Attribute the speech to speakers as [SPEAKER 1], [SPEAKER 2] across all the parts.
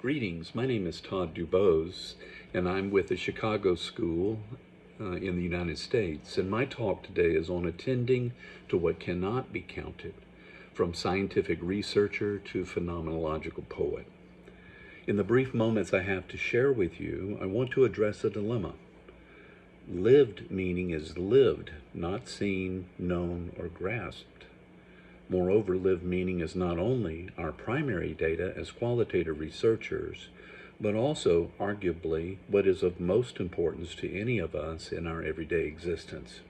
[SPEAKER 1] Greetings, my name is Todd Dubose, and I'm with the Chicago School in the United States, and my talk today is on attending to what cannot be counted, from scientific researcher to phenomenological poet. In the brief moments I have to share with you, I want to address a dilemma. Lived meaning is lived, not seen, known, or grasped. Moreover, lived meaning is not only our primary data as qualitative researchers, but also, arguably, what is of most importance to any of us in our everyday existence.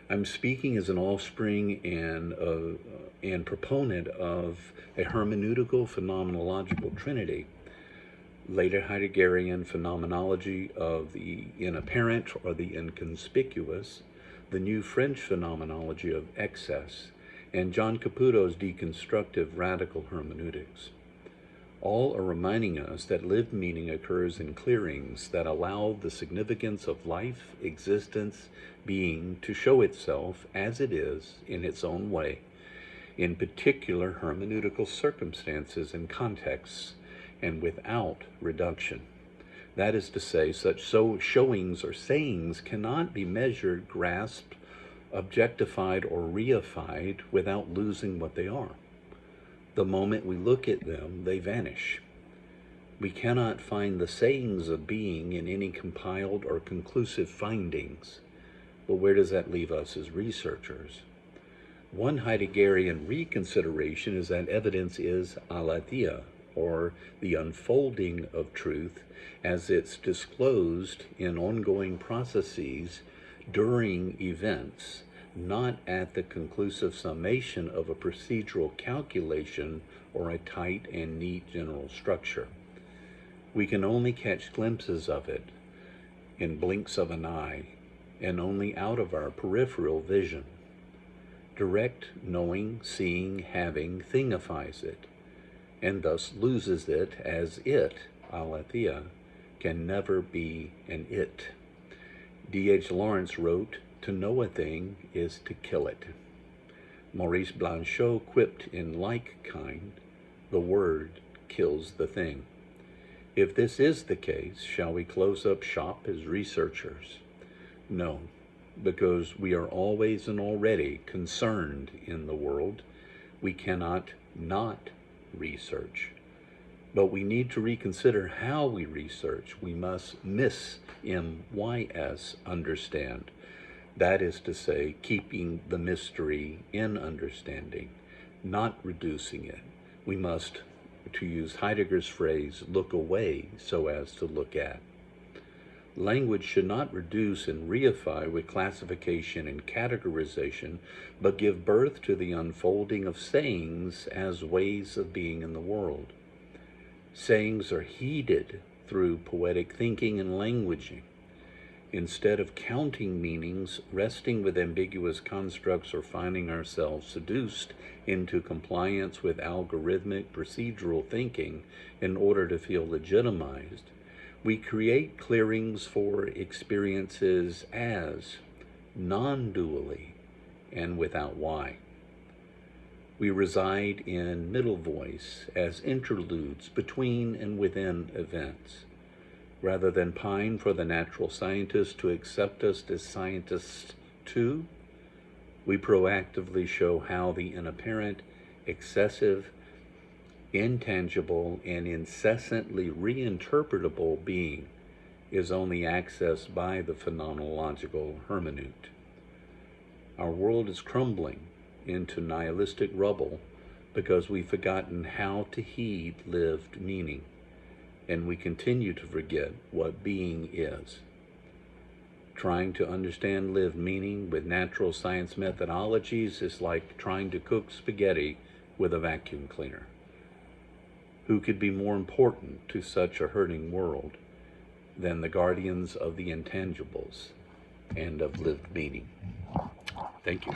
[SPEAKER 1] I'm speaking as an offspring and proponent of a hermeneutical-phenomenological trinity, later Heideggerian phenomenology of the inapparent or the inconspicuous, the new French phenomenology of excess, and John Caputo's deconstructive radical hermeneutics. All are reminding us that lived meaning occurs in clearings that allow the significance of life, existence, being to show itself as it is in its own way, in particular hermeneutical circumstances and contexts, and without reduction. That is to say, such showings or sayings cannot be measured, grasped, objectified, or reified without losing what they are. The moment we look at them, they vanish. We cannot find the sayings of being in any compiled or conclusive findings. But where does that leave us as researchers? One Heideggerian reconsideration is that evidence is aletheia, or the unfolding of truth as it's disclosed in ongoing processes during events, not at the conclusive summation of a procedural calculation or a tight and neat general structure. We can only catch glimpses of it in blinks of an eye and only out of our peripheral vision. Direct knowing, seeing, having thingifies it, and thus loses it as it, aletheia, can never be an it. D.H. Lawrence wrote, "To know a thing is to kill it." Maurice Blanchot quipped in like kind, "The word kills the thing." If this is the case, shall we close up shop as researchers? No, because we are always and already concerned in the world. We cannot not research. But we need to reconsider how we research. We must MYS understand. That is to say, keeping the mystery in understanding, not reducing it. We must, to use Heidegger's phrase, look away so as to look at. Language should not reduce and reify with classification and categorization, but give birth to the unfolding of sayings as ways of being in the world. Sayings are heeded through poetic thinking and languaging. Instead of counting meanings, resting with ambiguous constructs, or finding ourselves seduced into compliance with algorithmic procedural thinking in order to feel legitimized, we create clearings for experiences as non-dually and without why. We reside in middle voice as interludes between and within events. Rather than pine for the natural scientist to accept us as scientists too, we proactively show how the inapparent, excessive, intangible, and incessantly reinterpretable being is only accessed by the phenomenological hermeneut. Our world is crumbling into nihilistic rubble because we've forgotten how to heed lived meaning, and we continue to forget what being is. Trying to understand lived meaning with natural science methodologies is like trying to cook spaghetti with a vacuum cleaner. Who could be more important to such a hurting world than the guardians of the intangibles and of lived meaning? Thank you.